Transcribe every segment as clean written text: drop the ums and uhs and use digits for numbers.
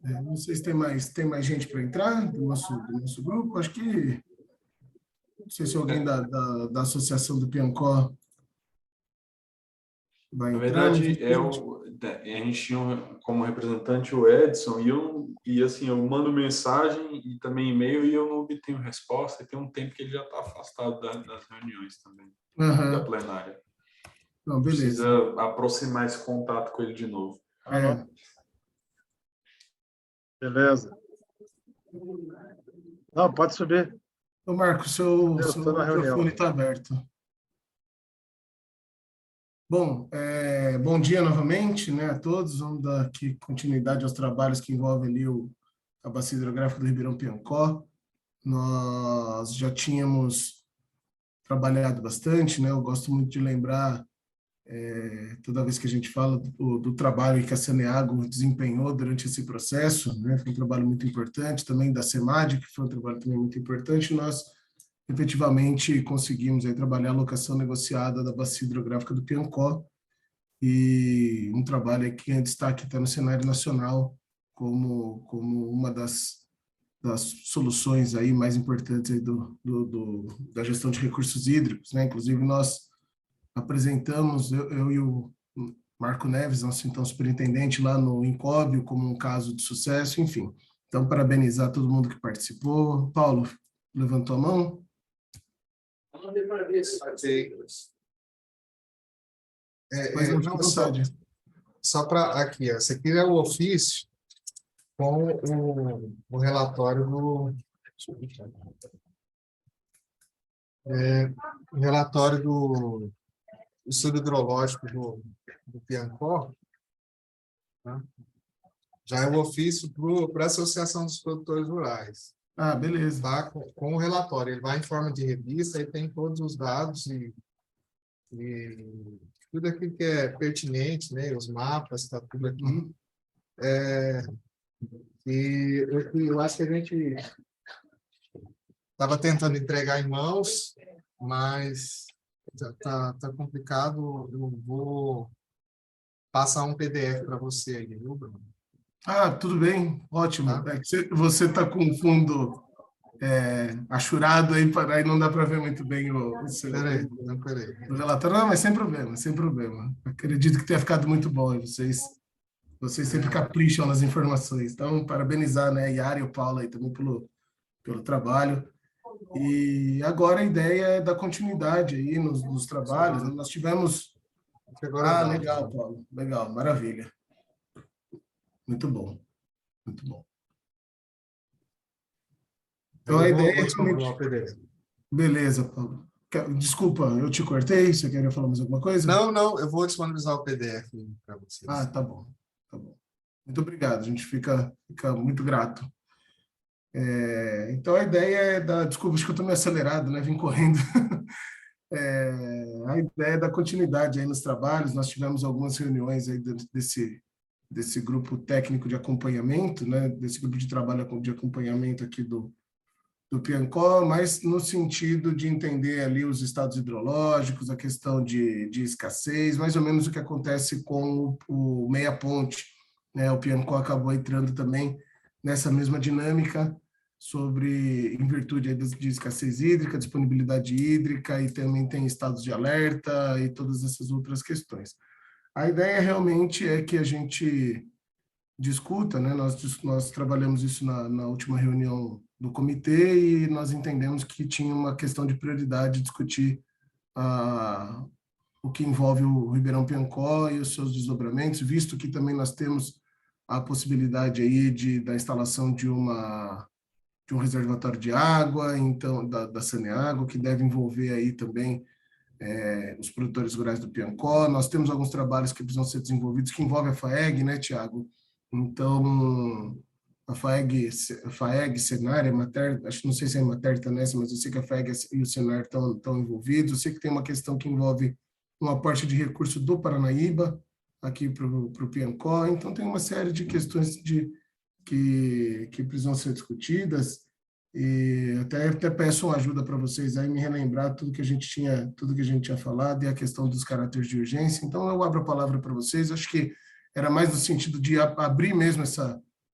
Não sei se tem mais gente para entrar do nosso grupo. Acho que, não sei se alguém da Associação do Piancó vai Na entrar, mas verdade, a gente tinha como representante o Edson e assim, eu mando mensagem e também e-mail e eu não obtenho resposta, e tem um tempo que ele já está afastado das reuniões também, da Aham. plenária. Não, beleza. Precisa aproximar esse contato com ele de novo. É. Beleza. Não, pode subir. Ô, Marco, seu, Eu seu estou na reunião. microfone está aberto. Bom, bom dia novamente, né, a todos. Vamos dar aqui continuidade aos trabalhos que envolvem ali a Bacia Hidrográfica do Ribeirão Piancó. Nós já tínhamos trabalhado bastante, né? Eu gosto muito de lembrar, toda vez que a gente fala do trabalho que a Saneago desempenhou durante esse processo, né? Foi um trabalho muito importante, também da SEMAD, que foi um trabalho também muito importante. Nós efetivamente conseguimos aí trabalhar a locação negociada da Bacia Hidrográfica do Piancó, e um trabalho que em destaque está no cenário nacional como uma das soluções aí mais importantes aí da gestão de recursos hídricos, né? Inclusive nós apresentamos, eu e o Marco Neves, nosso então superintendente lá no Incóbio, como um caso de sucesso, enfim. Então, parabenizar todo mundo que participou. Paulo, levantou a mão? Pois não, fique à vontade. Só para aqui, esse aqui é o ofício com o relatório do estudo hidrológico do Piancó, né? Já é o ofício para a Associação dos Produtores Rurais. Ah, beleza. Tá? Com o relatório, ele vai em forma de revista e tem todos os dados e tudo aquilo que é pertinente, né? Os mapas, está tudo aqui. Eu acho que a gente estava tentando entregar em mãos, mas tá complicado. Eu vou passar um PDF para você aí, viu, Bruno? Ah, tudo bem, ótimo. Tá? É que você está com o fundo achurado aí não dá para ver muito bem o Peraí. relatório. Não, mas sem problema, sem problema. Acredito que tenha ficado muito bom. E vocês sempre capricham nas informações. Então, parabenizar, né, a Yara e o Paulo aí também pelo trabalho. E agora a ideia é dar continuidade aí nos trabalhos. Nós tivemos... legal, Paulo. Legal, maravilha. Muito bom, muito bom. Então, a ideia é realmente... Beleza, Paulo. Desculpa, eu te cortei. Você queria falar mais alguma coisa? Não, eu vou disponibilizar o PDF para vocês. Ah, tá bom, tá bom. Muito obrigado, a gente fica muito grato. Então, a ideia é dar... Desculpa, acho que eu estou meio acelerado, né? Vim correndo. A ideia é dar continuidade aí nos trabalhos. Nós tivemos algumas reuniões aí desse grupo técnico de acompanhamento, né? Desse grupo de trabalho de acompanhamento aqui do Piancó, mas no sentido de entender ali os estados hidrológicos, a questão de escassez, mais ou menos o que acontece com o Meia Ponte, né? O Piancó acabou entrando também nessa mesma dinâmica em virtude de escassez hídrica, disponibilidade hídrica, e também tem estados de alerta e todas essas outras questões. A ideia realmente é que a gente discuta, né? Nós trabalhamos isso na última reunião do comitê e nós entendemos que tinha uma questão de prioridade discutir o que envolve o Ribeirão Piancó e os seus desdobramentos, visto que também nós temos a possibilidade aí da instalação de um reservatório de água, então da Saneago, que deve envolver aí também os produtores rurais do Piancó. Nós temos alguns trabalhos que precisam ser desenvolvidos que envolvem a FAEG, né, Tiago? Então, a FAEG, Senar, acho que não sei se é Emater está nessa, mas eu sei que a FAEG e o Senar estão envolvidos. Eu sei que tem uma questão que envolve um aporte de recurso do Paranaíba aqui para o Piancó. Então, tem uma série de questões que precisam ser discutidas, e até peço uma ajuda para vocês aí me relembrar tudo que a gente tinha falado e a questão dos caracteres de urgência. Então eu abro a palavra para vocês. Acho que era mais no sentido de abrir mesmo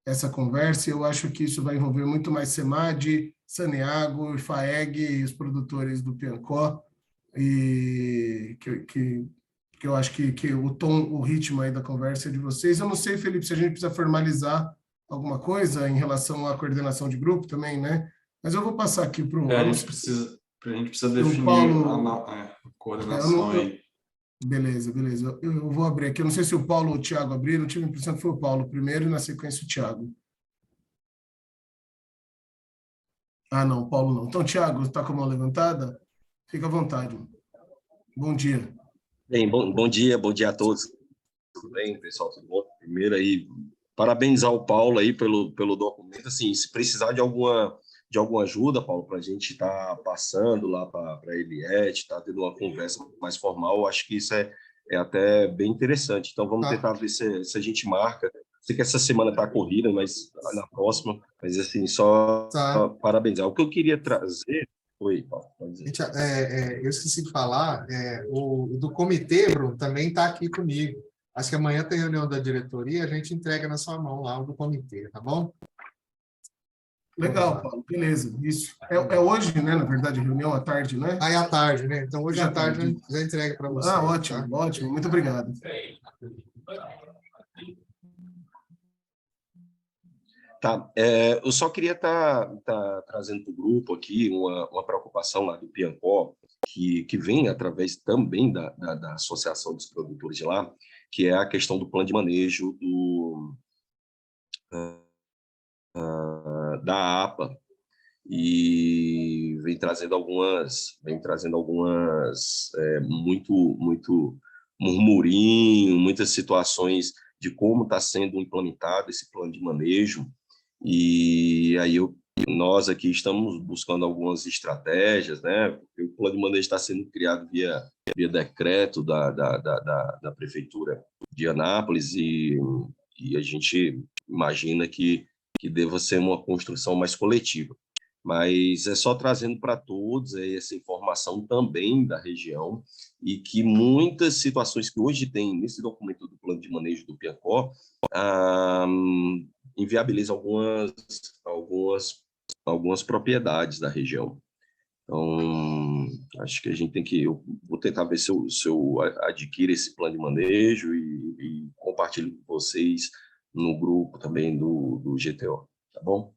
essa conversa. Eu acho que isso vai envolver muito mais SEMAD, Saneago, FAEG e os produtores do Piancó, e que eu acho que o tom, o ritmo aí da conversa é de vocês. Eu não sei, Felipe, se a gente precisa formalizar alguma coisa em relação à coordenação de grupo também, né? Mas eu vou passar aqui para o... A gente precisa O definir Paulo... a eu coordenação não, aí. beleza, beleza. Eu vou abrir aqui. Eu não sei se o Paulo ou o Thiago abriram. Eu tive a impressão que foi o Paulo primeiro e, na sequência, o Thiago. Ah, não, o Paulo não. Então, Thiago, está com a mão levantada? Fica à vontade. Bom dia. Bem, bom dia a todos. Tudo bem, pessoal? Tudo bom? Primeiro aí, parabenizar o Paulo aí pelo documento. Assim, se precisar de alguma ajuda, Paulo, para a gente estar passando lá para a Eliette, estar tendo uma conversa mais formal, acho que isso é até bem interessante. Então, vamos tentar ver se a gente marca. Sei que essa semana está corrida, mas na próxima, mas assim, só parabenizar. O que eu queria trazer... Oi, Paulo, pode dizer. Gente, eu esqueci de falar, o do comitê, Bruno, também está aqui comigo. Acho que amanhã tem reunião da diretoria, a gente entrega na sua mão lá o do comitê, tá bom? Legal, Paulo, beleza. Isso. É hoje, né? Na verdade, reunião à tarde, né? Aí à tarde, né? Então, hoje à tarde já entrega para você. Ah, ótimo, tá? ótimo. Muito obrigado. Tá, eu só queria estar trazendo para o grupo aqui uma preocupação lá do Piancó, que vem através também da Associação dos Produtores de lá, que é a questão do plano de manejo da APA, e vem trazendo algumas muito murmurinho, muitas situações de como está sendo implementado esse plano de manejo. E aí nós aqui estamos buscando algumas estratégias, né? Porque o plano de manejo está sendo criado via decreto da prefeitura de Anápolis, e a gente imagina que deva ser uma construção mais coletiva. Mas é só trazendo para todos essa informação também da região, e que muitas situações que hoje tem nesse documento do plano de manejo do Piancó inviabiliza algumas propriedades da região. Então, acho que a gente tem que... Eu vou tentar ver se eu adquiro esse plano de manejo e compartilho com vocês no grupo também do GTO, tá bom?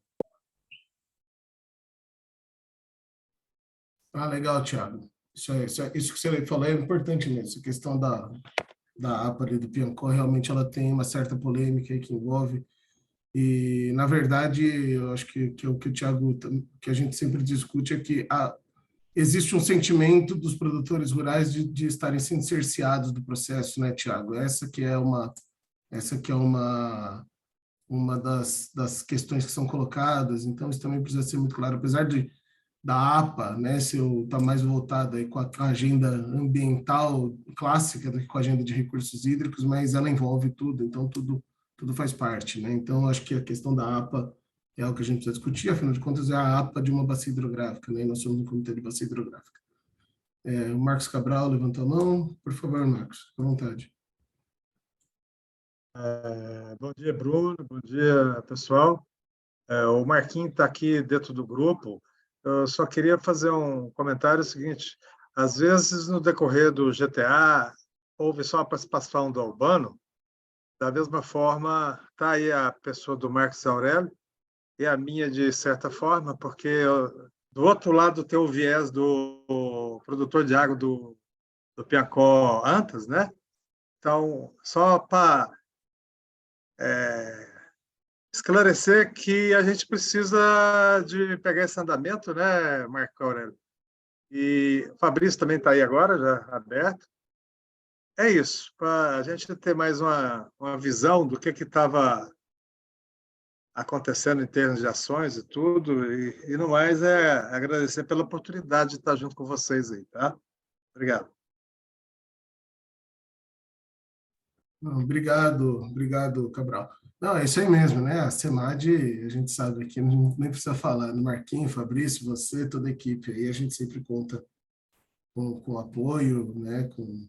Ah, legal, Thiago. Isso que você falou é importante mesmo. Essa questão da APA ali do Piancó, realmente ela tem uma certa polêmica aí que envolve. E, na verdade, eu acho que o que o Thiago, que a gente sempre discute é que existe um sentimento dos produtores rurais de estarem sendo cerceados do processo, né, Thiago? Essa que é uma das questões que são colocadas. Então, isso também precisa ser muito claro. Apesar da APA, né, se eu está mais voltada aí com a agenda ambiental clássica do que com a agenda de recursos hídricos, mas ela envolve tudo, então tudo faz parte, né? Então, acho que a questão da APA é algo que a gente precisa discutir, afinal de contas, é a APA de uma bacia hidrográfica, né? E nós somos um comitê de bacia hidrográfica. O Marcos Cabral levantou a mão. Por favor, Marcos, à vontade. Bom dia, Bruno. Bom dia, pessoal. O Marquinhos está aqui dentro do grupo. Eu só queria fazer um comentário seguinte. Às vezes, no decorrer do GTA, houve só a participação do Albano. Da mesma forma, está aí a pessoa do Marcos Aurélio e a minha, de certa forma, porque do outro lado tem o viés do produtor de água do Piancó Antas, né? Então, só para esclarecer que a gente precisa de pegar esse andamento, né, Marco Aurélio? E o Fabrício também está aí agora, já aberto. É isso, para a gente ter mais uma visão do que estava acontecendo em termos de ações e tudo, e no mais agradecer pela oportunidade de estar junto com vocês aí, tá? Obrigado. Obrigado, Cabral. Não, é isso aí mesmo, né? A SEMAD, a gente sabe aqui, nem precisa falar, no Marquinhos, Fabrício, você, toda a equipe aí, a gente sempre conta com apoio, né? Com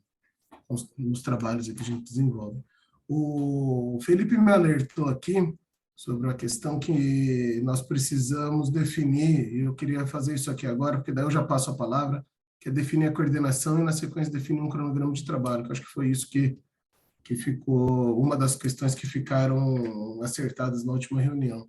os trabalhos que a gente desenvolve. O Felipe me alertou aqui sobre a questão que nós precisamos definir, e eu queria fazer isso aqui agora, porque daí eu já passo a palavra, que é definir a coordenação e, na sequência, definir um cronograma de trabalho, que eu acho que foi isso que ficou, uma das questões que ficaram acertadas na última reunião.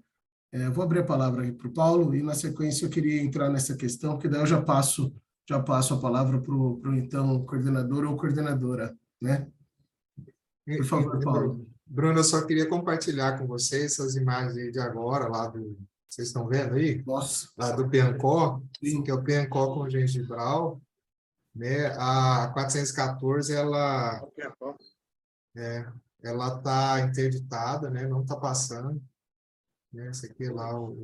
Eu vou abrir a palavra aqui para o Paulo, e, na sequência, eu queria entrar nessa questão, porque daí eu já passo a palavra para o, então, coordenador ou coordenadora, né? Por favor, Paulo. Bruno, eu só queria compartilhar com vocês essas imagens aí de agora, lá do... Vocês estão vendo aí? Nossa. Lá do Piancó, Sim. que é o Piancó com gengibral, né? A 414, ela está interditada, né? Não está passando. Né? Esse aqui é lá o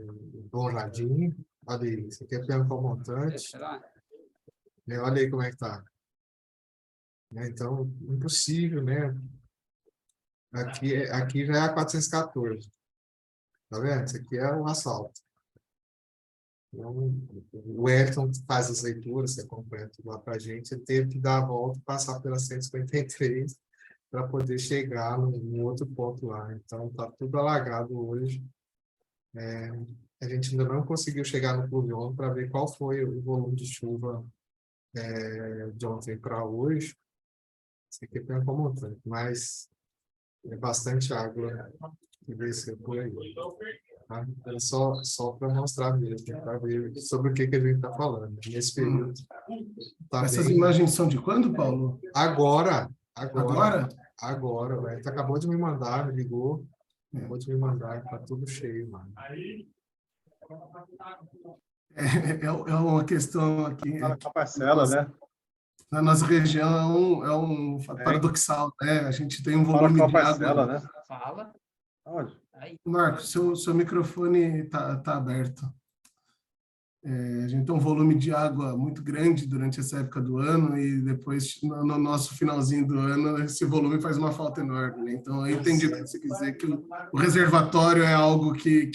Dom Jardim. Olha aí, esse aqui é Piancó montante. Né? Olha aí como é que está. Né? Então, impossível, né? Aqui já é a 414. Tá vendo? Isso aqui é o asfalto. Então, o Ayrton faz as leituras, você acompanha tudo lá para a gente, ele teve que dar a volta e passar pela 153 para poder chegar num outro ponto lá. Então, está tudo alagado hoje. A gente ainda não conseguiu chegar no pluviômetro para ver qual foi o volume de chuva de ontem para hoje. Isso aqui é bem montante, mas é bastante água que desceu por aí. Tá? É só para mostrar mesmo, para ver sobre o que a gente está falando. Nesse período. Tá Essas bem... imagens são de quando, Paulo? Agora? Agora? O Elton acabou de me mandar, me ligou. Acabou de me mandar, está tudo cheio, mano. É uma questão aqui. Fala com a parcela, né? Na nossa região é um paradoxal, né? A gente tem um volume Fala com a de parcela, água. né? Fala. Onde? Marcos, seu microfone está aberto. A gente tem um volume de água muito grande durante essa época do ano e depois, no nosso finalzinho do ano, esse volume faz uma falta enorme, né? Então, eu entendi o que você quer dizer, que o reservatório é algo que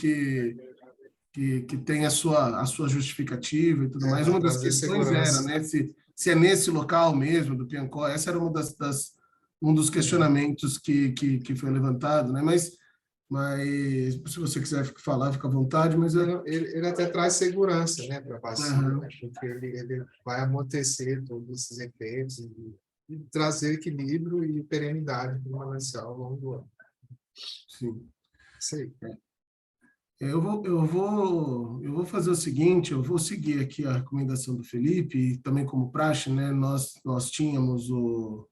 tem a sua justificativa e tudo mais. Uma das questões era, né, se é nesse local mesmo, do Piancó, essa era um dos questionamentos que foi levantado, né? Mas se você quiser falar, fica à vontade, mas... Ele até traz segurança, né, para a bacia, né? Porque ele vai amortecer todos esses efeitos e trazer equilíbrio e perenidade para o manancial ao longo do ano. Sim. Isso aí. Eu vou fazer o seguinte, eu vou seguir aqui a recomendação do Felipe, e também como praxe, né, nós tínhamos o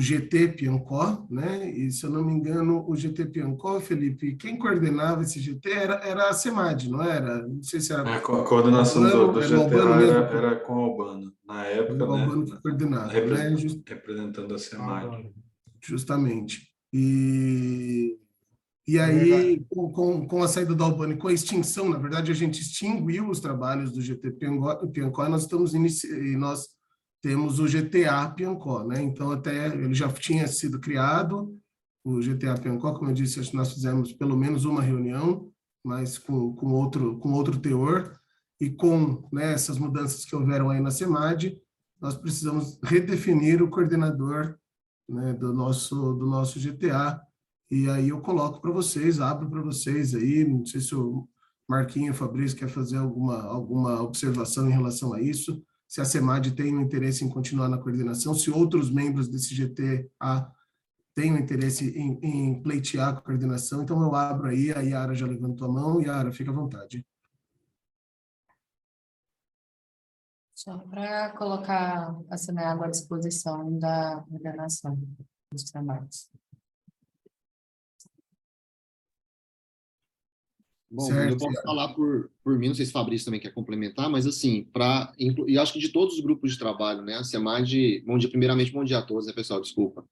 GT Piancó, né? E, se eu não me engano, o GT Piancó, Felipe, quem coordenava esse GT era a CEMAD, não era? Não sei se era... A coordenação do GTA era com o Albano, na época, o Albano que coordenava, né? Representando a CEMAD. Justamente. E aí, com a saída do Albano, com a extinção, na verdade, a gente extinguiu os trabalhos do GT Piancó, e nós temos o GTA Piancó, né? Então, até ele já tinha sido criado, o GTA Piancó, como eu disse, acho que nós fizemos pelo menos uma reunião, mas com outro teor, e com, né, essas mudanças que houveram aí na CEMAD, nós precisamos redefinir o coordenador, né, do nosso GTA, e aí eu coloco para vocês, abro para vocês aí, não sei se o Marquinho e o Fabrício quer fazer alguma observação em relação a isso, se a CEMAD tem um interesse em continuar na coordenação, se outros membros desse GTA têm um interesse em pleitear a coordenação. Então, eu abro aí, a Yara já levantou a mão. Yara, fica à vontade. Só para colocar a Semeago à disposição da coordenação dos trabalhos. Bom, eu posso falar por mim, não sei se o Fabrício também quer complementar, mas assim, e acho que de todos os grupos de trabalho, né, a CEMAD, primeiramente, bom dia a todos, né, pessoal, desculpa,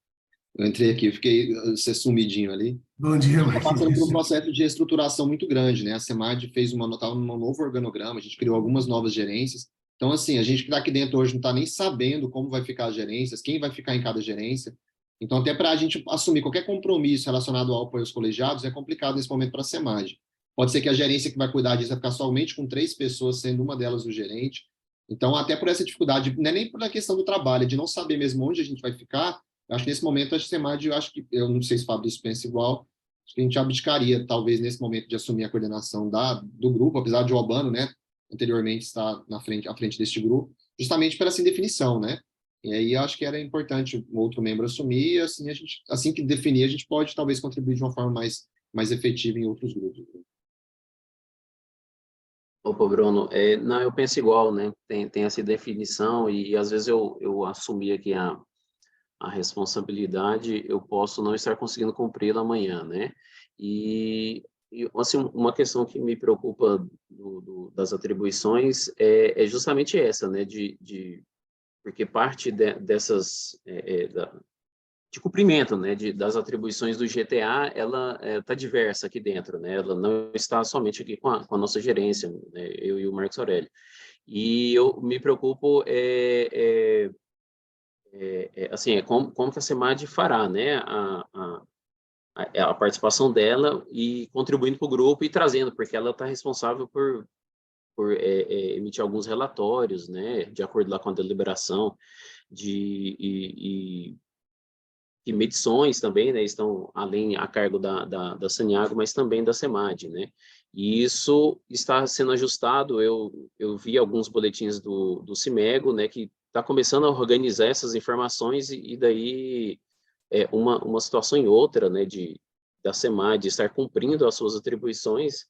eu entrei aqui, fiquei ser sumidinho ali. Bom dia, Marquinhos. Passando por um processo de reestruturação muito grande, né, a CEMAD fez um novo organograma, a gente criou algumas novas gerências, então assim, a gente que está aqui dentro hoje não está nem sabendo como vai ficar as gerências, quem vai ficar em cada gerência, então até para a gente assumir qualquer compromisso relacionado ao apoio aos colegiados é complicado nesse momento para a CEMAD. Pode ser que a gerência que vai cuidar disso vai ficar somente com 3 pessoas, sendo uma delas o gerente. Então, até por essa dificuldade, não é nem por a questão do trabalho, é de não saber mesmo onde a gente vai ficar, eu acho que nesse momento a CEMAD, eu não sei se o Fabrício pensa igual, acho que a gente abdicaria, talvez, nesse momento, de assumir a coordenação do grupo, apesar de o Albano, né, anteriormente estar à frente deste grupo, justamente para essa indefinição, né? E aí eu acho que era importante um outro membro assumir, e assim, assim que definir, a gente pode, talvez, contribuir de uma forma mais efetiva em outros grupos. Opa, Bruno, não, eu penso igual, né? Tem essa definição e às vezes eu assumi aqui a responsabilidade, eu posso não estar conseguindo cumpri-la amanhã, né? E assim, uma questão que me preocupa das atribuições é justamente essa, né? Porque parte dessas de cumprimento, né, das atribuições do GTA, ela está diversa aqui dentro, né, ela não está somente aqui com a nossa gerência, né, eu e o Marcos Aurélio. E eu me preocupo assim, como que a SEMAD fará, né, a participação dela e contribuindo para o grupo e trazendo, porque ela está responsável por emitir alguns relatórios, né, de acordo lá com a deliberação e medições também, né, estão além a cargo da Saniago, mas também da SEMAD, né, e isso está sendo ajustado, eu vi alguns boletins do CIMEGO, né, que está começando a organizar essas informações e daí uma situação em outra, né, da SEMAD estar cumprindo as suas atribuições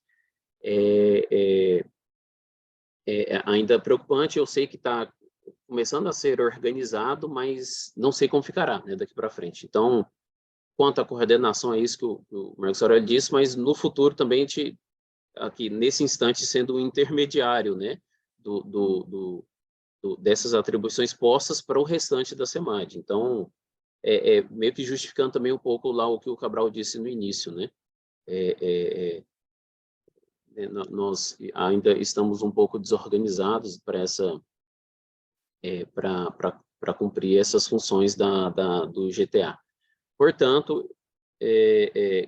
ainda preocupante, eu sei que está começando a ser organizado, mas não sei como ficará, né, daqui para frente. Então, quanto à coordenação, é isso que o Marcos Aurélio disse, mas no futuro também a gente, aqui nesse instante, sendo um intermediário, né, dessas atribuições postas para o restante da SEMAD. Então, meio que justificando também um pouco lá o que o Cabral disse no início, né? Nós ainda estamos um pouco desorganizados para cumprir essas funções do GTA. Portanto,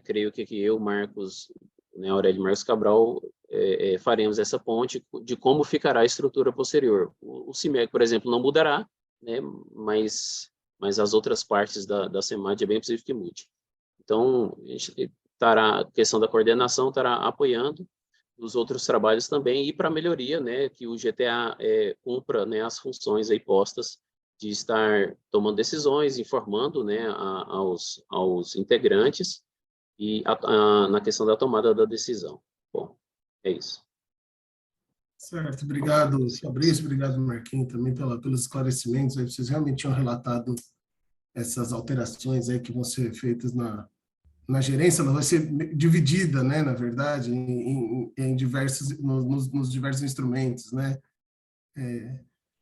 creio que eu, Marcos, né, Aurélio e Marcos Cabral, faremos essa ponte de como ficará a estrutura posterior. O CIMEC, por exemplo, não mudará, né, mas as outras partes da SEMAD é bem possível que mude. Então, a gente estará, a questão da coordenação estará apoiando os outros trabalhos também, e para melhoria, né, que o GTA cumpra, né, as funções aí postas de estar tomando decisões, informando, né, aos integrantes e na questão da tomada da decisão. Bom, é isso. Certo, obrigado, Fabrício, obrigado, Marquinhos, também pelos esclarecimentos. Aí vocês realmente tinham relatado essas alterações aí que vão ser feitas na gerência, ela vai ser dividida, né, na verdade, em diversos, nos diversos instrumentos, né?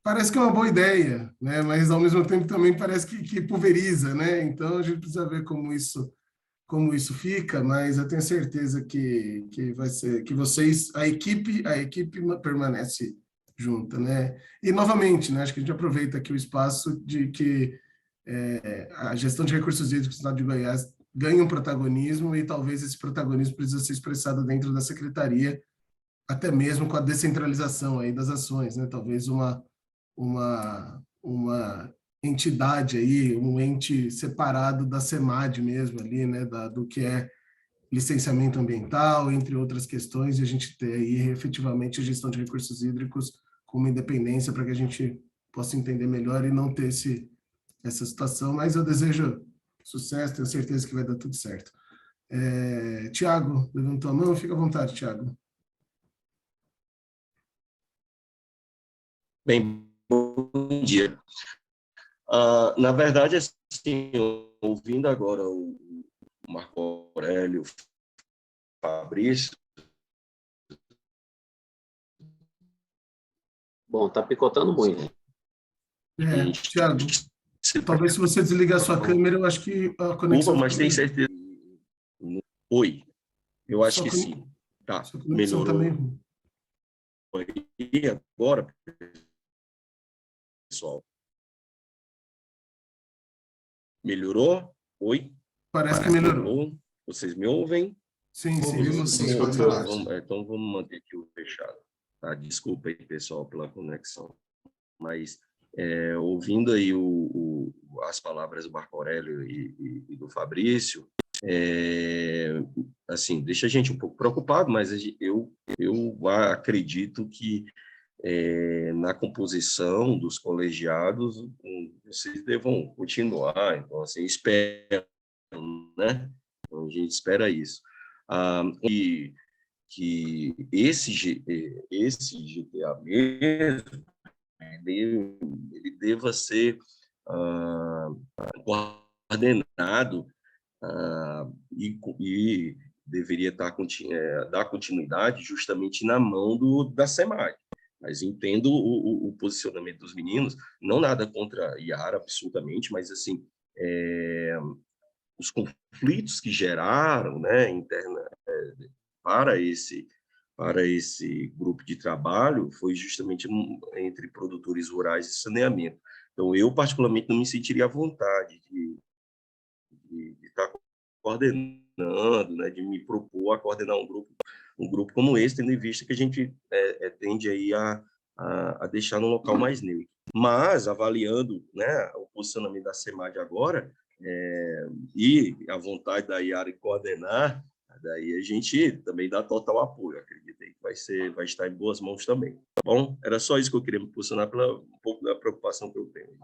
Parece que é uma boa ideia, né? Mas ao mesmo tempo também parece que pulveriza, né? Então a gente precisa ver como isso fica, mas eu tenho certeza que vai ser que vocês, a equipe permanece junta, né? E novamente, né? Acho que a gente aproveita aqui o espaço de que a gestão de recursos hídricos do Estado de Goiás ganha um protagonismo e talvez esse protagonismo precisa ser expressado dentro da secretaria, até mesmo com a descentralização aí das ações, né? Talvez uma entidade aí, um ente separado da SEMAD mesmo ali, né? Do que é licenciamento ambiental, entre outras questões, e a gente ter aí efetivamente a gestão de recursos hídricos com uma independência para que a gente possa entender melhor e não ter essa situação, mas eu desejo sucesso, tenho certeza que vai dar tudo certo. Tiago, levantou a mão, fica à vontade, Tiago. Bem, bom dia. Na verdade, assim, ouvindo agora o Marco Aurélio, o Fabrício... Bom, está picotando muito. Tiago, talvez se você desligar a sua câmera, eu acho que a conexão... mas tem certeza... Oi, eu acho que sim. Tá, melhorou. Também. E agora, pessoal? Melhorou? Oi? Parece que melhorou. Vocês me ouvem? Sim, vimos sim. Então vamos manter aqui o fechado. Tá? Desculpa aí, pessoal, pela conexão. Mas ouvindo aí as palavras do Marco Aurélio e do Fabrício, assim, deixa a gente um pouco preocupado, mas eu acredito que na composição dos colegiados vocês devam continuar, então, assim, espero, né? Então, a gente espera isso. E que esse GTA mesmo, ele deva ser coordenado e deveria dar continuidade justamente na mão da SEMAD. Mas entendo o posicionamento dos meninos, não nada contra a Yara, absolutamente, mas, assim, os conflitos que geraram, né, para esse grupo de trabalho foi justamente entre produtores rurais e saneamento. Então, eu, particularmente, não me sentiria à vontade de estar coordenando, né, de me propor a coordenar um grupo como esse, tendo em vista que a gente tende aí a deixar no local mais neutro. Mas, avaliando, né, o posicionamento da SEMAD agora, e a vontade da Yara em coordenar, daí a gente também dá total apoio, acredito que vai estar em boas mãos também. Tá bom? Era só isso que eu queria me posicionar um pouco da preocupação que eu tenho.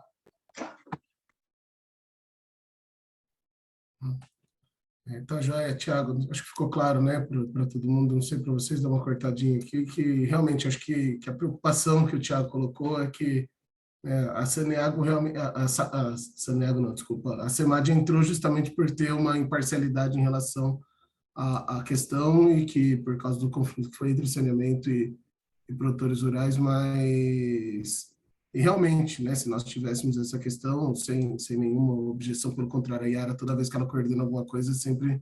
Tá joia, Thiago. Acho que ficou claro, né, para todo mundo. Não sei para vocês, dar uma cortadinha aqui, que realmente acho que a preocupação que o Thiago colocou é que a Saneago realmente, a Saneago não, desculpa, a SEMAD entrou justamente por ter uma imparcialidade em relação à questão e que, por causa do conflito que foi entre saneamento e produtores rurais, mas e realmente, né, se nós tivéssemos essa questão sem nenhuma objeção, pelo contrário, a Yara, toda vez que ela coordena alguma coisa, sempre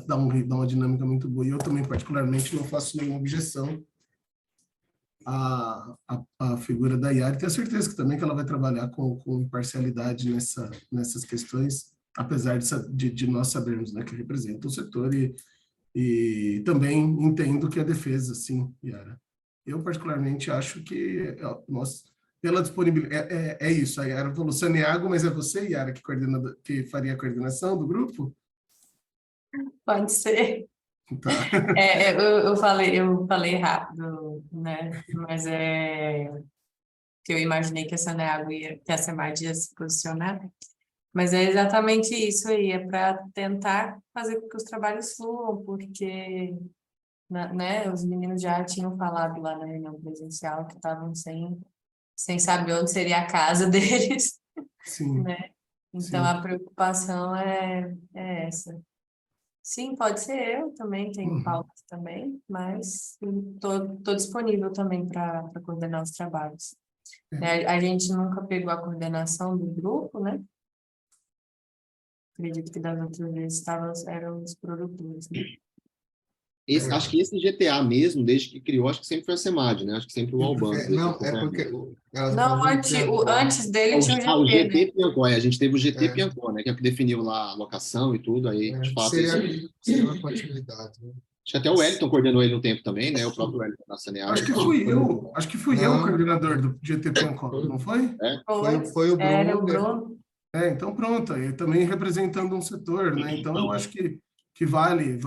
dá uma dinâmica muito boa. E eu também, particularmente, não faço nenhuma objeção a figura da Yara, e tenho certeza que também que ela vai trabalhar com imparcialidade nessas questões, apesar de nós sabermos, né, que representa o setor e também entendo que a defesa, sim, Yara. Eu, particularmente, acho que nós, pela disponibilidade, é isso, a Yara falou Saneago, mas é você, Yara, que faria a coordenação do grupo? Pode ser. Tá. Eu falei rápido, né? Mas que eu imaginei que a Saneago que a SEMAD ia se posicionar. Mas é exatamente isso aí, é para tentar fazer com que os trabalhos fluam, porque, né, os meninos já tinham falado lá na reunião presencial que estavam sem saber onde seria a casa deles, Sim. né? Então, Sim. a preocupação é essa. Sim, pode ser eu também, tenho pautas também, mas estou disponível também para coordenar os trabalhos. A gente nunca pegou a coordenação do grupo, né? Acredito que das outras vezes eram os produtores, né? Acho que esse GTA mesmo, desde que criou, acho que sempre foi a SEMAD, né? Acho que sempre o Alban. Não, é porque... Não, antes dele tinha o o GT, GT, né? Piancó, a gente teve o GT Piancó, né? Que é o que definiu lá a locação e tudo, aí, de fato... Seria uma continuidade, né? Acho que até o Wellington coordenou ele no tempo também, né? O próprio Wellington na Saneago. Acho que fui eu o coordenador do GT Piancó, não foi? Foi o Bruno. Era o Bruno. Então pronto, aí também representando um setor, né? Então eu acho que vale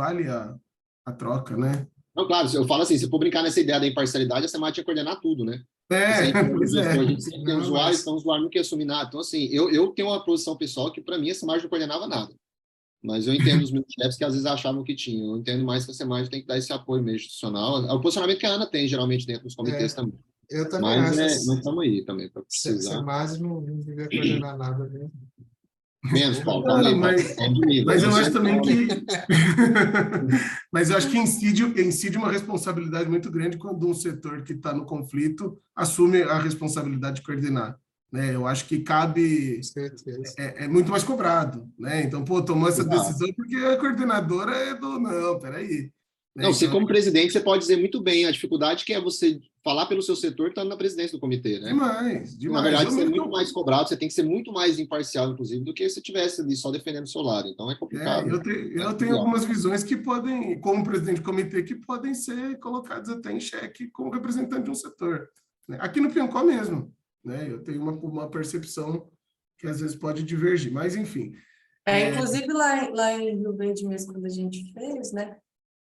a troca, né? Não, claro, eu falo assim, se for brincar nessa ideia da imparcialidade, a SEMAD tinha que coordenar tudo, né? Pois é. A gente sempre tem usuários, então o usuário não quer assumir nada. Então, assim, eu tenho uma posição pessoal que, para mim, a SEMAD não coordenava nada. Mas eu entendo os meus chefes que às vezes achavam que tinham. Eu entendo mais que a SEMAD tem que dar esse apoio meio institucional. É o posicionamento que a Ana tem, geralmente, dentro dos comitês também. Eu também acho. Mas nós estamos aí também, para precisar. A SEMAD não devia coordenar nada mesmo. Menos, Paulo. Mas eu acho também que... mas eu acho que incide uma responsabilidade muito grande quando um setor que está no conflito assume a responsabilidade de coordenar. Né? Eu acho que cabe... É muito mais cobrado. Né? Então, tomou essa decisão porque a coordenadora é do... Não, peraí. Né? Não, você como presidente, você pode dizer muito bem a dificuldade que é você falar pelo seu setor estando na presidência do comitê, né? Demais. Na verdade, você é muito mais cobrado, você tem que ser muito mais imparcial, inclusive, do que se tivesse ali só defendendo o seu lado. Então, é complicado. Eu tenho algumas visões que podem, como presidente do comitê, que podem ser colocadas até em xeque como representante de um setor. Né? Aqui no Piancó mesmo, né? Eu tenho uma percepção que às vezes pode divergir, mas enfim. Inclusive lá em Rio Verde mesmo, quando a gente fez, né?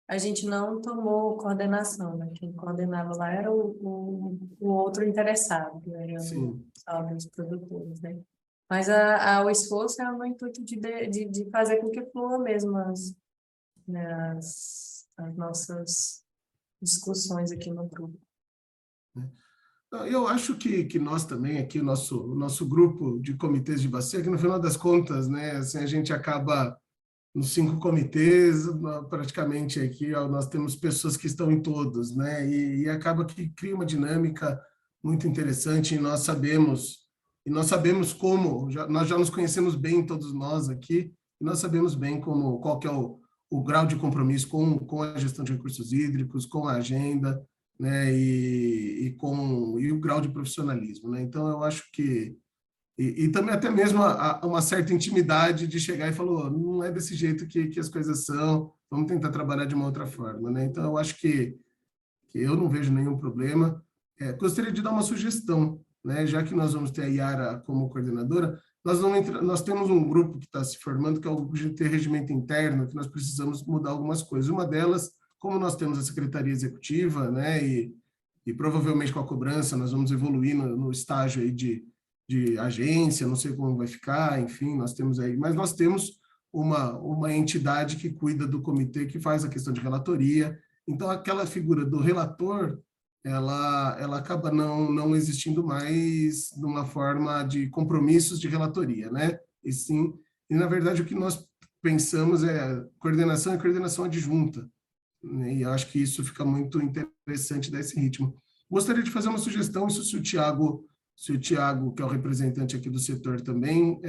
A gente não tomou coordenação, né? Quem coordenava lá era o outro interessado, que era os produtores, né? Mas o esforço é no intuito de fazer com que flua mesmo as nossas discussões aqui no grupo. Eu acho que nós também, aqui, o nosso grupo de comitês de bacia, que no final das contas, né, assim, a gente acaba nos 5 comitês, praticamente aqui, nós temos pessoas que estão em todos, né, e acaba que cria uma dinâmica muito interessante, e nós sabemos como, nós já nos conhecemos bem, todos nós aqui, e nós sabemos bem qual que é o grau de compromisso com a gestão de recursos hídricos, com a agenda, né, e o grau de profissionalismo, né? Então eu acho que e também até mesmo uma certa intimidade de chegar e falar, não é desse jeito que as coisas são, vamos tentar trabalhar de uma outra forma, né? Então eu acho que eu não vejo nenhum problema. Gostaria de dar uma sugestão, né? Já que nós vamos ter a Yara como coordenadora, nós temos um grupo que está se formando, que é o GT Regimento Interno, que nós precisamos mudar algumas coisas. Uma delas, como nós temos a Secretaria Executiva, né, e provavelmente com a cobrança nós vamos evoluir no estágio aí de agência, não sei como vai ficar, enfim, nós temos aí, mas nós temos uma entidade que cuida do comitê, que faz a questão de relatoria. Então, aquela figura do relator, ela acaba não existindo mais numa forma de compromissos de relatoria, né? E na verdade, o que nós pensamos é coordenação e coordenação adjunta, né? E acho que isso fica muito interessante desse ritmo. Gostaria de fazer uma sugestão, isso se o Tiago, que é o representante aqui do setor também,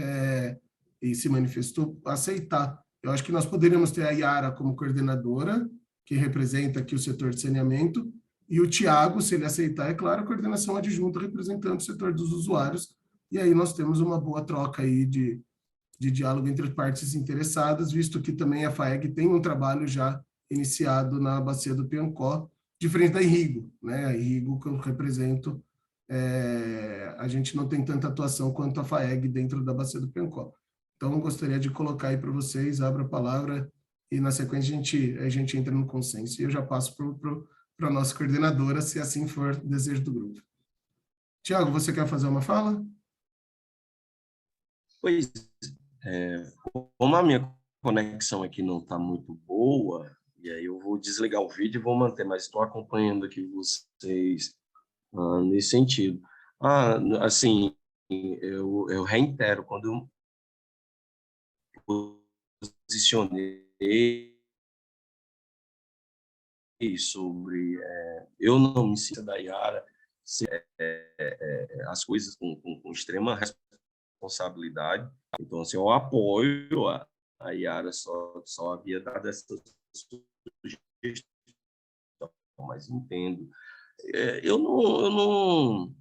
e se manifestou, aceitar. Eu acho que nós poderíamos ter a Yara como coordenadora, que representa aqui o setor de saneamento, e o Tiago, se ele aceitar, é claro, a coordenação adjunta representando o setor dos usuários, e aí nós temos uma boa troca aí de diálogo entre partes interessadas, visto que também a FAEG tem um trabalho já iniciado na Bacia do Piancó, diferente da Irrigo, né? A Irrigo, que eu represento, a gente não tem tanta atuação quanto a FAEG dentro da Bacia do Piancó. Então, eu gostaria de colocar aí para vocês, abro a palavra, e na sequência a gente entra no consenso. E eu já passo para a nossa coordenadora, se assim for desejo do grupo. Tiago, você quer fazer uma fala? Pois, como a minha conexão aqui não está muito boa, e aí eu vou desligar o vídeo e vou manter, mas estou acompanhando aqui vocês nesse sentido. Assim, eu reitero, quando eu posicionei sobre eu não me sinto da Yara as coisas com extrema responsabilidade. Então, assim, eu apoio a Yara, só havia dado essa sugestão, mas entendo. Eu não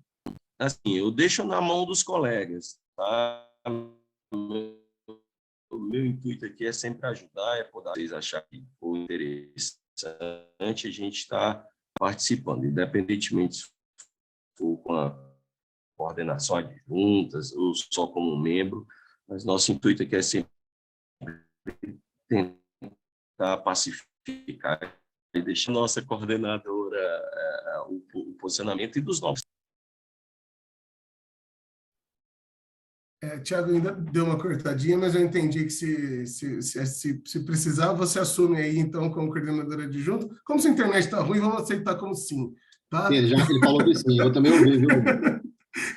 assim, eu deixo na mão dos colegas, tá? O meu intuito aqui é sempre ajudar, é poder vocês acharem que for interessante, a gente está participando, independentemente se for com a coordenação adjuntas ou só como membro, mas nosso intuito aqui é sempre tentar pacificar e deixar a nossa coordenadora o posicionamento e dos novos. Tiago, ainda deu uma cortadinha, mas eu entendi que se precisar, você assume aí, então, como coordenadora adjunta. Como se a internet está ruim, vamos aceitar como sim, tá? Sim, ele falou que sim, eu também ouvi, viu?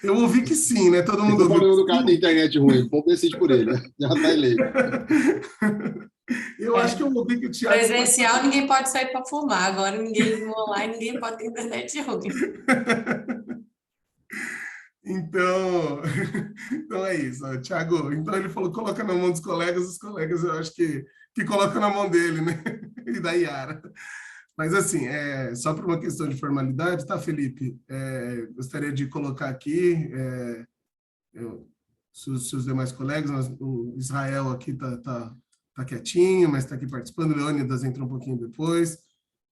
Eu ouvi que sim, né? Todo mundo ouviu. O problema do cara tem internet ruim, o povo decide por ele, já está eleito. Eu acho que eu ouvi que o Tiago... Presencial, ninguém pode sair para fumar, agora ninguém online, ninguém pode ter internet ruim. Então é isso, Tiago. Então ele falou, coloca na mão dos colegas, os colegas eu acho que colocam na mão dele, né? E da Yara. Mas assim, só por uma questão de formalidade, tá, Felipe? Gostaria de colocar aqui, se os demais colegas, o Israel aqui tá quietinho, mas está aqui participando, o Leônidas entra um pouquinho depois.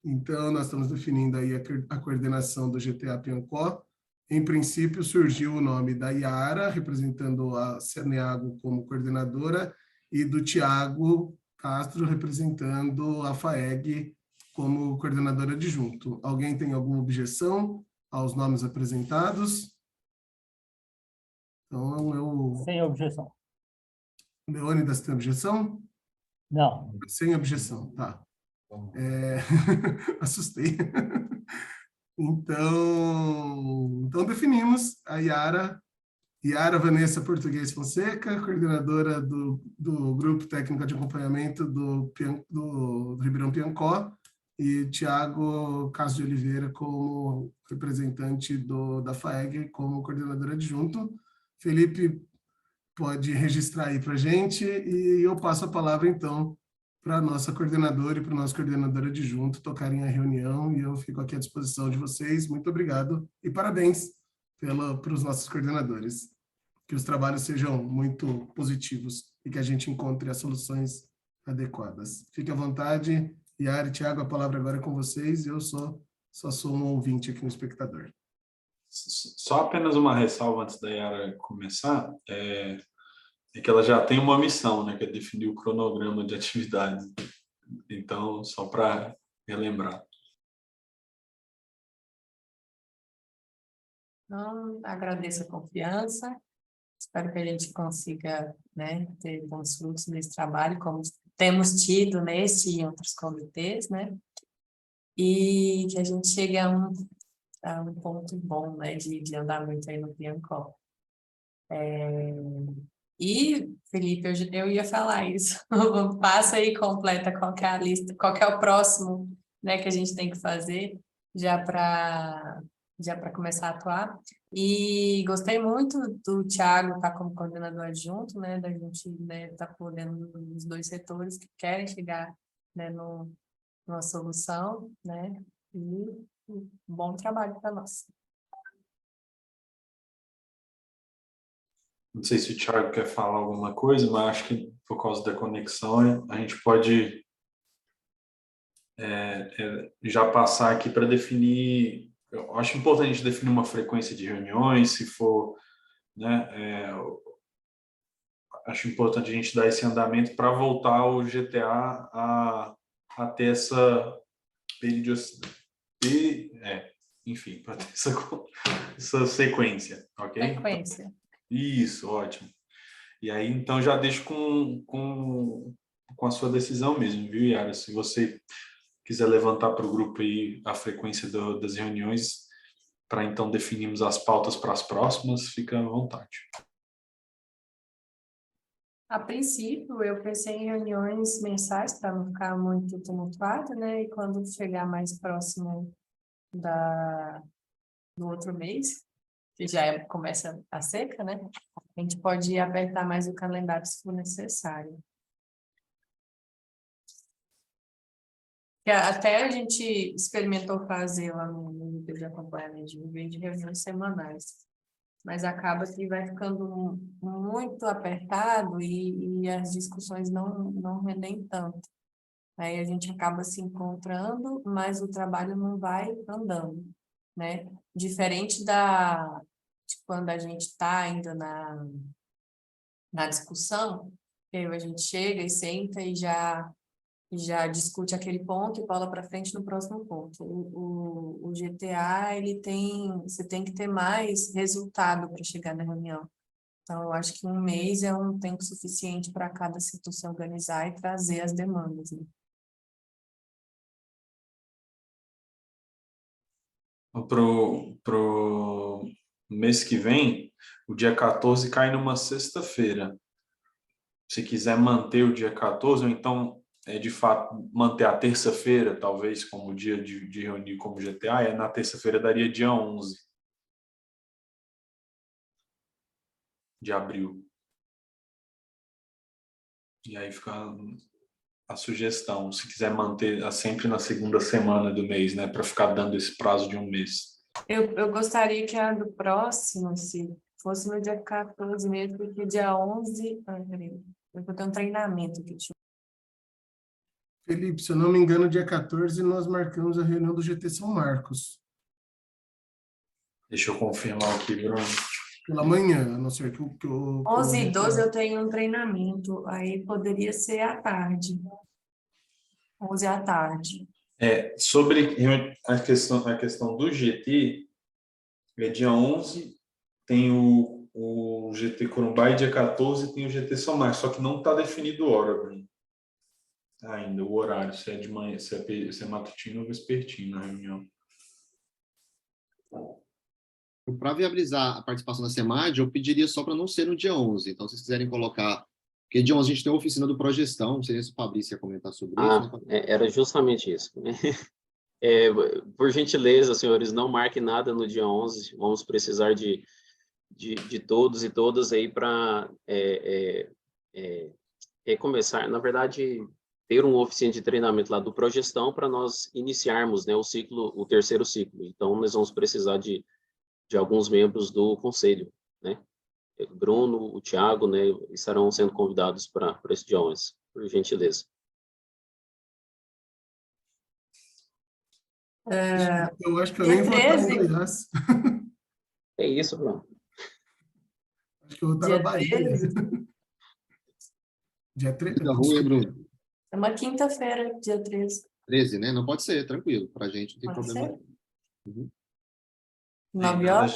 Então, nós estamos definindo aí a coordenação do GTA Piancó. Em princípio, surgiu o nome da Yara, representando a Saneago como coordenadora, e do Tiago Castro, representando a FAEG como coordenador adjunto. Alguém tem alguma objeção aos nomes apresentados? Então, Sem objeção. Leônidas tem objeção? Não. Sem objeção, tá. Assustei. Então definimos a Yara Vanessa Português Fonseca, coordenadora do Grupo Técnico de Acompanhamento do Ribeirão Piancó, e Tiago Castro de Oliveira como representante da FAEG como coordenador adjunto. Felipe pode registrar aí para a gente e eu passo a palavra, então, para a nossa coordenadora e para o nosso coordenador adjunto tocarem a reunião, e eu fico aqui à disposição de vocês. Muito obrigado e parabéns para os nossos coordenadores. Que os trabalhos sejam muito positivos e que a gente encontre as soluções adequadas. Fique à vontade. Yara e Tiago, a palavra agora é com vocês. Eu só sou um ouvinte aqui, um espectador. Só apenas uma ressalva antes da Yara começar, é que ela já tem uma missão, né, que é definir o cronograma de atividades. Então, só para relembrar. Então, agradeço a confiança. Espero que a gente consiga, né, ter bons frutos nesse trabalho, como temos tido neste e em outros comitês, né? E que a gente chegue a um ponto bom, né, de andar muito aí no Piancó. E, Felipe, eu ia falar isso. Passa aí e completa qual que é a lista, qual que é o próximo, né, que a gente tem que fazer já para começar a atuar. E gostei muito do Tiago estar como coordenador adjunto, né, da gente, né, estar podendo os dois setores que querem chegar, né, numa solução, né, e um bom trabalho para nós. Não sei se o Thiago quer falar alguma coisa, mas acho que por causa da conexão a gente pode já passar aqui para definir. Eu acho importante a gente definir uma frequência de reuniões, se for, né? Acho importante a gente dar esse andamento para voltar o GTA a ter essa periodicidade, enfim, para ter essa sequência, ok? Sequência. Isso, ótimo. E aí, então, já deixo com a sua decisão mesmo, viu, Yara? Se você quiser levantar para o grupo aí a frequência das reuniões, para então definirmos as pautas para as próximas, fica à vontade. A princípio, eu pensei em reuniões mensais para não ficar muito tumultuado, né? E quando chegar mais próximo do outro mês, que já começa a seca, né? A gente pode apertar mais o calendário se for necessário. Até a gente experimentou fazer lá no grupo de acompanhamento de reuniões semanais, mas acaba que vai ficando muito apertado e as discussões não rendem tanto. Aí a gente acaba se encontrando, mas o trabalho não vai andando, né? Diferente de quando a gente está ainda na discussão, aí a gente chega e senta e já discute aquele ponto e bola para frente no próximo ponto. O GTA, você tem que ter mais resultado para chegar na reunião. Então, eu acho que um mês é um tempo suficiente para cada setor se organizar e trazer as demandas, né? Pro mês que vem, o dia 14 cai numa sexta-feira. Se quiser manter o dia 14, ou então, de fato, manter a terça-feira, talvez, como dia de reunir como GTA, na terça-feira daria dia 11 de abril. E aí fica a sugestão, se quiser manter sempre na segunda semana do mês, né, para ficar dando esse prazo de um mês. Eu gostaria que a do próximo, se fosse no dia 14 mesmo, porque dia 11... eu vou ter um treinamento aqui. Felipe, se eu não me engano, dia 14 nós marcamos a reunião do GT São Marcos. Deixa eu confirmar aqui, Bruno. pela manhã, a não ser que o 11 e 12 GTA. eu tenho um treinamento, aí poderia ser à tarde. 11 à tarde. Sobre a questão do GT, dia 11 tem o GT Corumbá e dia 14 tem o GT São Marcos, só que não está definido hora, Bruno, ainda, o horário, se é de manhã, se é matutino ou vespertino a reunião. Para viabilizar a participação da SEMAD, eu pediria só para não ser no dia 11. Então, se vocês quiserem colocar... Porque dia 11 a gente tem a oficina do Progestão, não sei se o Fabrício ia comentar sobre isso. Né? Era justamente isso. Por gentileza, senhores, não marquem nada no dia 11. Vamos precisar de todos e todas aí para recomeçar. Na verdade, ter uma oficina de treinamento lá do Progestão para nós iniciarmos, né, o terceiro ciclo. Então, nós vamos precisar de alguns membros do conselho, né? O Bruno, o Thiago, né, estarão sendo convidados para esse dia 11, por gentileza. Eu acho que eu Dia nem vou estar em 13. Goiás. É isso, Bruno. Acho que eu vou estar Dia na Bahia. 13. Dia 13? Fica ruim, Bruno. É uma quinta-feira, dia 13. 13, né? Não pode ser, tranquilo. Para a gente não tem Pode problema. ser? Uhum. 9 horas?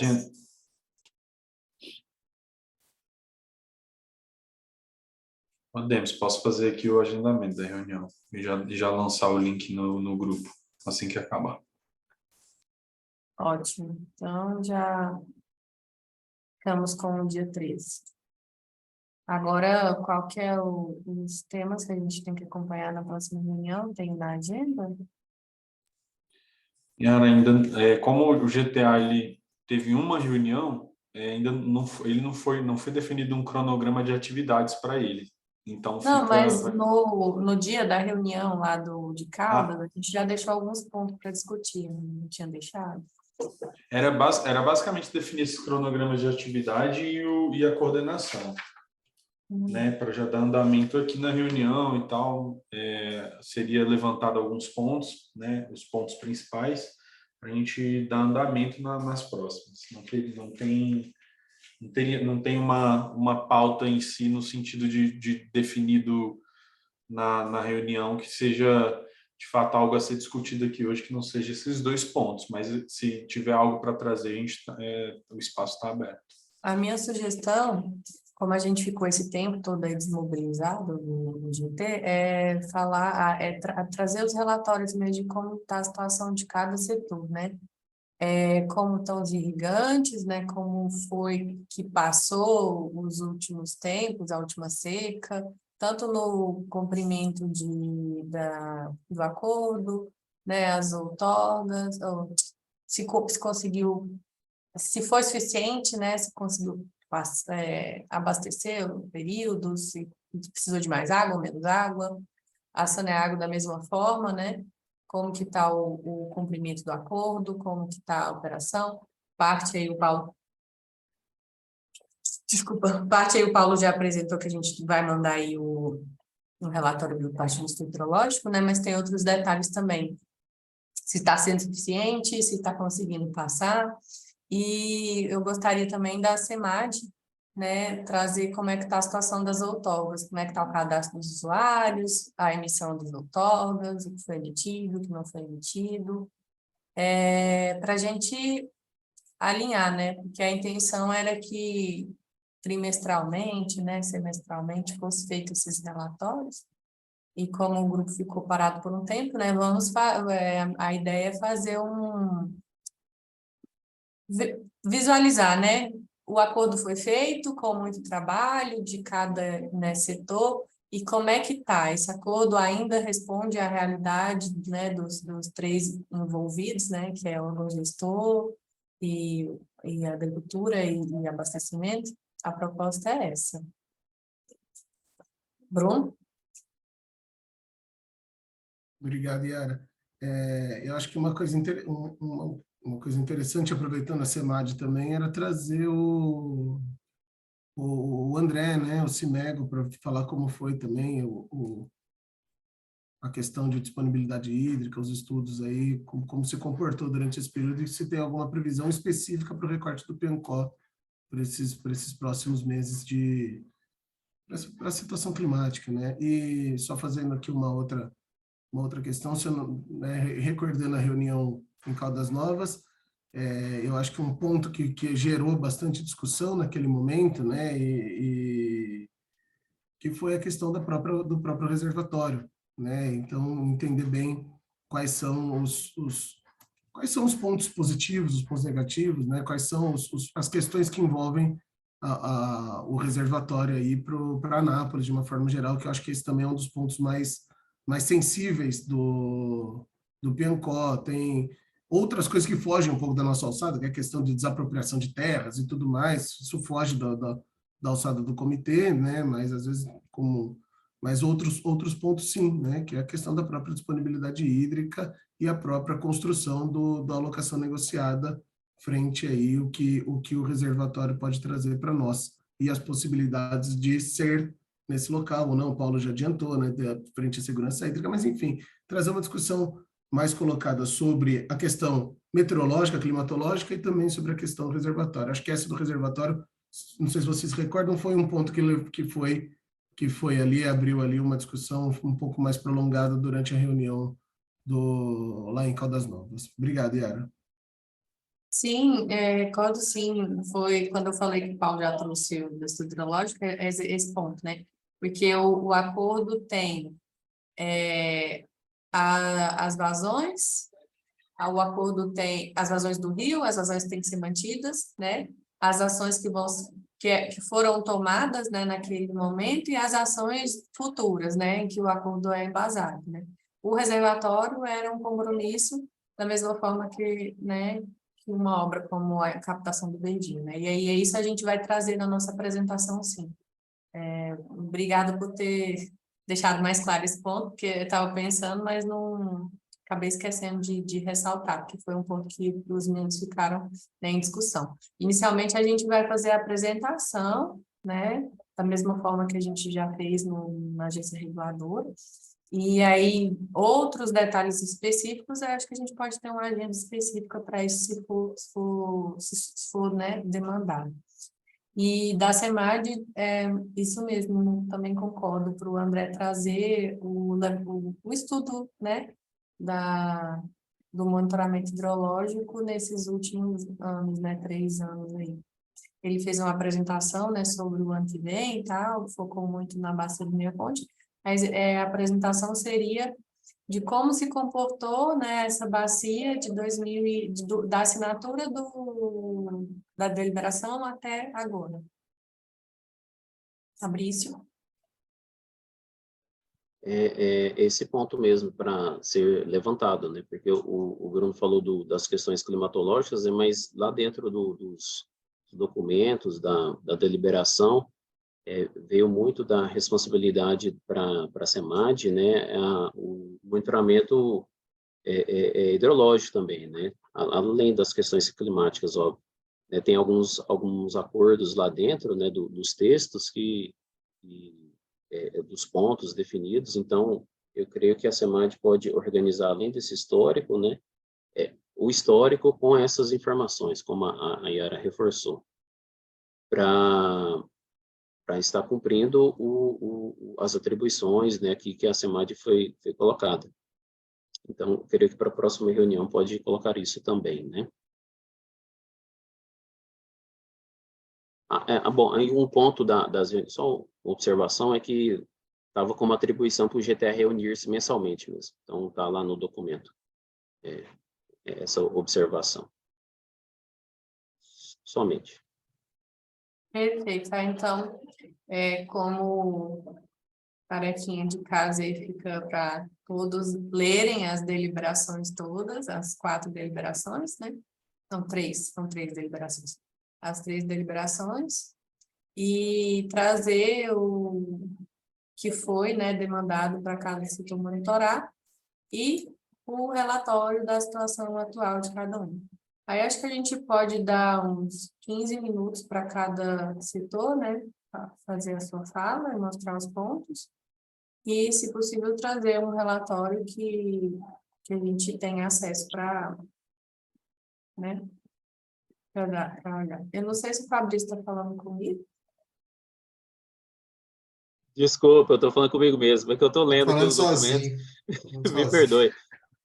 Podemos, posso fazer aqui o agendamento da reunião e já lançar o link no grupo assim que acabar. Ótimo. Então, já ficamos com o dia 13. Agora, qual que é os temas que a gente tem que acompanhar na próxima reunião? Tem na agenda? E ainda, como o GTA ele teve uma reunião, ainda não foi definido um cronograma de atividades para ele. Então Não, mas no dia da reunião lá de Caldas, a gente já deixou alguns pontos para discutir, não tinha deixado? Era basicamente definir esse cronograma de atividade e a coordenação, né, para já dar andamento aqui na reunião e tal. Seria levantado alguns pontos, né, os pontos principais, para a gente dar andamento nas próximas. Não tem uma pauta em si no sentido de definido na reunião que seja de fato algo a ser discutido aqui hoje, que não seja esses dois pontos, mas se tiver algo para trazer, o espaço está aberto. A minha sugestão, como a gente ficou esse tempo todo aí desmobilizado no GT, é trazer os relatórios mesmo de como está a situação de cada setor, né? Como estão os irrigantes, né? Como foi que passou os últimos tempos, a última seca, tanto no cumprimento do acordo, né? As outorgas, se conseguiu, se foi suficiente, né? Se conseguiu abastecer o período, se precisou de mais água ou menos água, a Saneago da mesma forma, né? Como que está o cumprimento do acordo, como que está a operação. Parte aí o Paulo já apresentou que a gente vai mandar aí um relatório do partido estruturológico, né? Mas tem outros detalhes também. Se está sendo suficiente, se está conseguindo passar. E eu gostaria também da SEMAD, né, trazer como é que está a situação das outorgas, como é que está o cadastro dos usuários, a emissão das outorgas, o que foi emitido, o que não foi emitido, para a gente alinhar, né, porque a intenção era que trimestralmente, né, semestralmente, fosse feito esses relatórios, e como o grupo ficou parado por um tempo, né, a ideia é fazer visualizar, né? O acordo foi feito com muito trabalho de cada, né, setor, e como é que está? Esse acordo ainda responde à realidade, né, dos três envolvidos, né, que é o órgão gestor e a agricultura e abastecimento? A proposta é essa. Bruno? Obrigado, Yara. Eu acho que uma coisa interessante, aproveitando a SEMAD também, era trazer o André, né, o Cimego, para falar como foi também a questão de disponibilidade hídrica, os estudos aí, como se comportou durante esse período e se tem alguma previsão específica para o recorte do PIANCO por esses próximos meses para a situação climática, né? E só fazendo aqui uma outra questão, se eu não, né, recordando a reunião em Caldas Novas, eu acho que um ponto que gerou bastante discussão naquele momento, né, e que foi a questão do próprio reservatório, né? Então, entender bem quais são quais são os pontos positivos, os pontos negativos, né? Quais são as questões que envolvem o reservatório aí para Anápolis, de uma forma geral, que eu acho que esse também é um dos pontos mais sensíveis do Piancó. Tem outras coisas que fogem um pouco da nossa alçada, que é a questão de desapropriação de terras e tudo mais, isso foge da alçada do comitê, né? Mas às vezes mas outros pontos sim, né? Que é a questão da própria disponibilidade hídrica e a própria construção da alocação negociada frente aí o que o reservatório pode trazer para nós e as possibilidades de ser nesse local ou não. O Paulo já adiantou, né? Frente à segurança hídrica, mas enfim, trazer uma discussão mais colocada sobre a questão meteorológica, climatológica e também sobre a questão do reservatório. Acho que essa do reservatório, não sei se vocês recordam, foi um ponto que foi ali, abriu ali uma discussão um pouco mais prolongada durante a reunião lá em Caldas Novas. Obrigado, Yara. Sim, recordo sim, foi quando eu falei que o Paulo já trouxe o da estrutura lógica, esse ponto, né? Porque o acordo tem as vazões, o acordo tem as vazões do rio, as vazões têm que ser mantidas, né? As ações que foram tomadas, né, naquele momento e as ações futuras, né, em que o acordo é embasado, né? O reservatório era um compromisso da mesma forma que, né, que uma obra como a captação do verdinho, né? E aí isso a gente vai trazer na nossa apresentação, sim. Obrigada por ter deixado mais claro esse ponto, porque eu estava pensando, mas não acabei esquecendo de ressaltar, que foi um ponto que os meninos ficaram, né, em discussão. Inicialmente, a gente vai fazer a apresentação, né, da mesma forma que a gente já fez na agência reguladora, e aí outros detalhes específicos, eu acho que a gente pode ter uma agenda específica para isso, se for, né, demandado. E da SEMAD, isso mesmo, também concordo, para o André trazer o estudo, né, do monitoramento hidrológico nesses últimos anos, né, 3 anos aí. Ele fez uma apresentação, né, sobre o ano que vem e tal, focou muito na Bacia do Meia Ponte, mas a apresentação seria de como se comportou, né, essa bacia de 2000 da assinatura da deliberação até agora. Fabrício? Esse ponto mesmo para ser levantado, né? Porque o Bruno falou das questões climatológicas, mas lá dentro dos documentos, da deliberação, veio muito da responsabilidade para a SEMAD, né? O monitoramento hidrológico também, né? Além das questões climáticas, óbvio. Né? Tem alguns acordos lá dentro, né? Dos textos dos pontos definidos, então eu creio que a SEMAD pode organizar, além desse histórico, né, o histórico com essas informações, como a Yara reforçou, para estar cumprindo as atribuições, né, que a SEMAD foi colocada. Então, eu creio que para a próxima reunião pode colocar isso também, né? Bom, aí um ponto só uma observação é que estava como atribuição para o GTA reunir-se mensalmente mesmo. Então, está lá no documento essa observação. Somente. Perfeito. Então, como tarefinha de casa aí fica para todos lerem as deliberações todas, as 4 deliberações, né? São três deliberações. As 3 deliberações e trazer o que foi, né, demandado para cada setor monitorar e o relatório da situação atual de cada um. Aí acho que a gente pode dar uns 15 minutos para cada setor, né, fazer a sua fala e mostrar os pontos. E, se possível, trazer um relatório que a gente tenha acesso para, né, Eu não sei se o Fabrício está falando comigo. Desculpa, eu estou falando comigo mesmo, é que eu estou lendo aqui Falando os documentos, sozinho. me perdoe.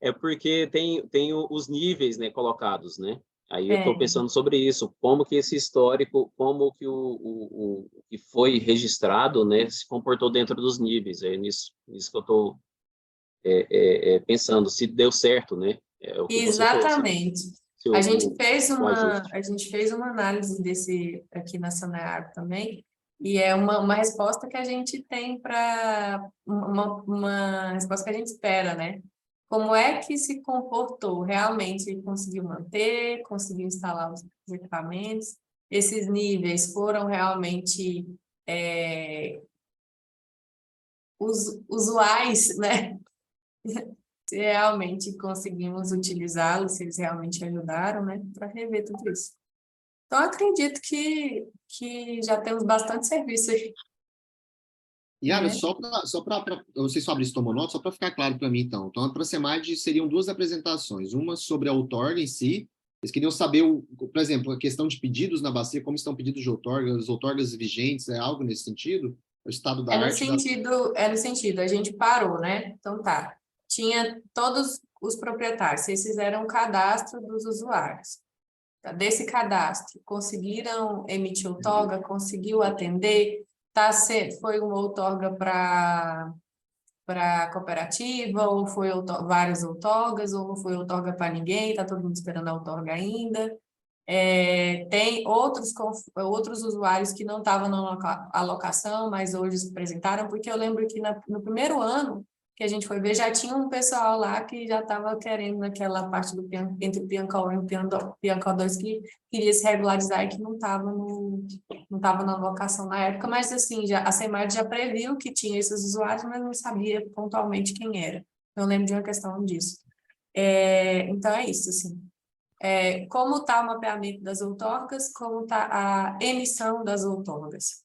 É porque tem os níveis, né, colocados, né? Aí eu estou pensando sobre isso, como que esse histórico, como que o que foi registrado, né, se comportou dentro dos níveis. É nisso que eu estou pensando, se deu certo, né? É o que você falou. Exatamente. Se A gente fez o ajuste. uma análise desse aqui na Saneago também, e é uma resposta que a gente tem para uma resposta que a gente espera, né? Como é que se comportou? Realmente conseguiu manter, conseguiu instalar os equipamentos? Esses níveis foram realmente usuais, né? Se realmente conseguimos utilizá-los, se eles realmente ajudaram, né? Para rever tudo isso. Então, acredito que já temos bastante serviço aí. Yara, né? só para, eu não sei se o Fabrício tomou nota, só para ficar claro para mim, então. Então, para a SEMAD seriam duas apresentações, uma sobre a outorga em si, eles queriam saber, por exemplo, a questão de pedidos na bacia, como estão pedidos de outorga, as outorgas vigentes, é algo nesse sentido? O estado da arte? É no sentido, a gente parou, né? Então tá, tinha todos os proprietários, vocês fizeram o cadastro dos usuários. Desse cadastro, conseguiram emitir outorga, conseguiu atender, foi uma outorga para cooperativa, ou foi várias outorgas, ou não foi outorga para ninguém, está todo mundo esperando a outorga ainda. Tem outros usuários que não estavam na alocação, mas hoje se apresentaram, porque eu lembro que no primeiro ano que a gente foi ver, já tinha um pessoal lá que já estava querendo naquela parte entre o Piancol 1 e o Piancol 2 que queria se regularizar e que não estava na alocação na época, mas assim, a SEMAD já previu que tinha esses usuários, mas não sabia pontualmente quem era. Eu lembro de uma questão disso. Então é isso, assim. Como está o mapeamento das outorgas, como está a emissão das outorgas.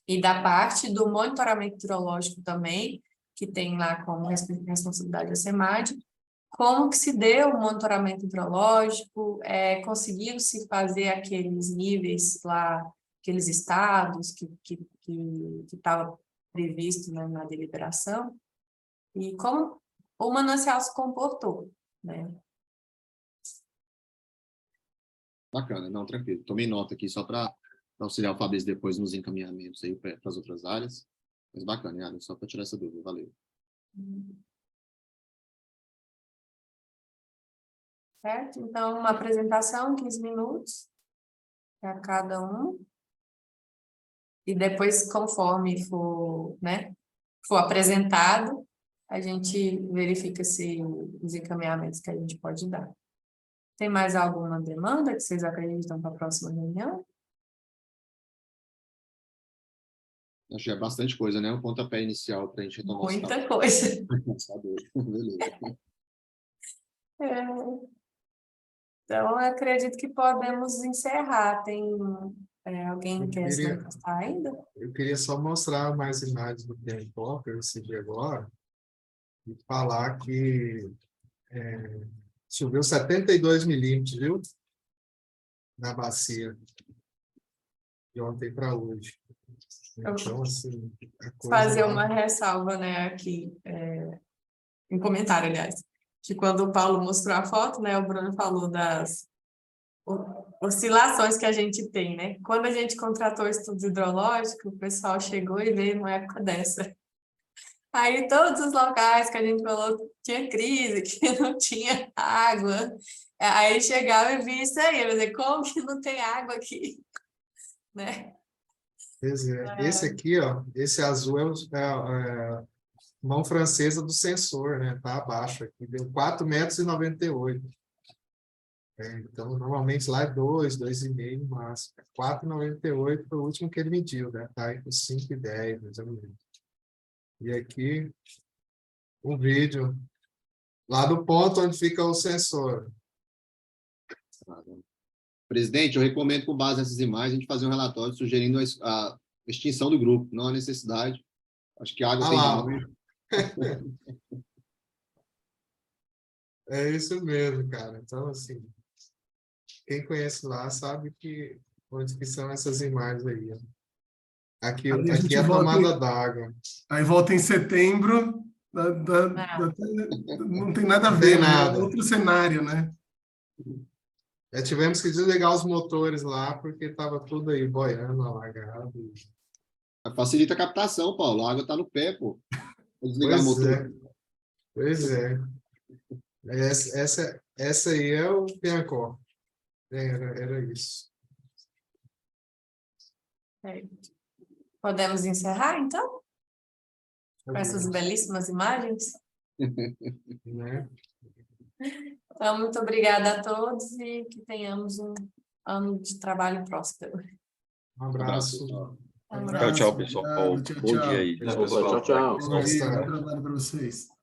E da parte do monitoramento hidrológico também, que tem lá como responsabilidade da SEMAD, como que se deu o monitoramento hidrológico, conseguiu-se fazer aqueles níveis lá, aqueles estados que estava previsto, né, na deliberação, e como o manancial se comportou, né? Bacana, não, tranquilo. Tomei nota aqui só para auxiliar o Fabrício depois nos encaminhamentos aí para as outras áreas. Mas bacana, Yara, só para tirar essa dúvida. Valeu. Certo? Então, uma apresentação, 15 minutos para cada um. E depois, conforme for, né, for apresentado, a gente verifica se os encaminhamentos que a gente pode dar. Tem mais alguma demanda que vocês acreditam para a próxima reunião? Acho que é bastante coisa, né? Um pontapé inicial para a gente retomar os Muita coisa. Beleza. Então, eu acredito que podemos encerrar. Tem alguém que quer se manifestar ainda? Eu queria só mostrar mais imagens do Piancol, que eu recebi agora, e falar que choveu 72 milímetros, viu? Na bacia, de ontem para hoje. Então, assim, a coisa... Fazer uma ressalva, né, aqui, um comentário, aliás, que quando o Paulo mostrou a foto, né, o Bruno falou das oscilações que a gente tem, né? Quando a gente contratou o estudo hidrológico, o pessoal chegou e veio numa época dessa. Aí todos os locais que a gente falou tinha crise, que não tinha água. Aí chegava e via isso aí, eu dizer, como que não tem água aqui? Né? Esse aqui, ó, esse azul é a mão francesa do sensor, né? Tá abaixo aqui, deu 4,98 metros. Então, normalmente lá é 2,5 no máximo. 4,98 foi o último que ele mediu, né? Tá entre 5 e 10, mais ou menos. E aqui, um vídeo lá do ponto onde fica o sensor. Presidente, eu recomendo, com base nessas imagens, a gente fazer um relatório sugerindo a extinção do grupo, não a necessidade. Acho que a água tem demais. É isso mesmo, cara. Então, assim, quem conhece lá sabe que onde que são essas imagens aí. Ó. Aqui, Aí a aqui gente é a volta tomada d'água. Aí volta em setembro, não tem nada a Não tem ver, né? É nada. outro cenário, né? Tivemos que desligar os motores lá, porque estava tudo aí boiando, alagado. Facilita a captação, Paulo. A água está no pé, pô. Vou desligar o Pois motor. é, pois é. Essa aí é o Piancó. Era isso. Podemos encerrar, então? Com essas belíssimas imagens? Né? Então, muito obrigada a todos e que tenhamos um ano de trabalho próspero. Um abraço. Tchau, tchau, Abraço, pessoal. obrigado, tchau, Bom dia tchau. aí. Pessoal, Tchau, tchau. Bom dia, bom Gostei. trabalho para vocês.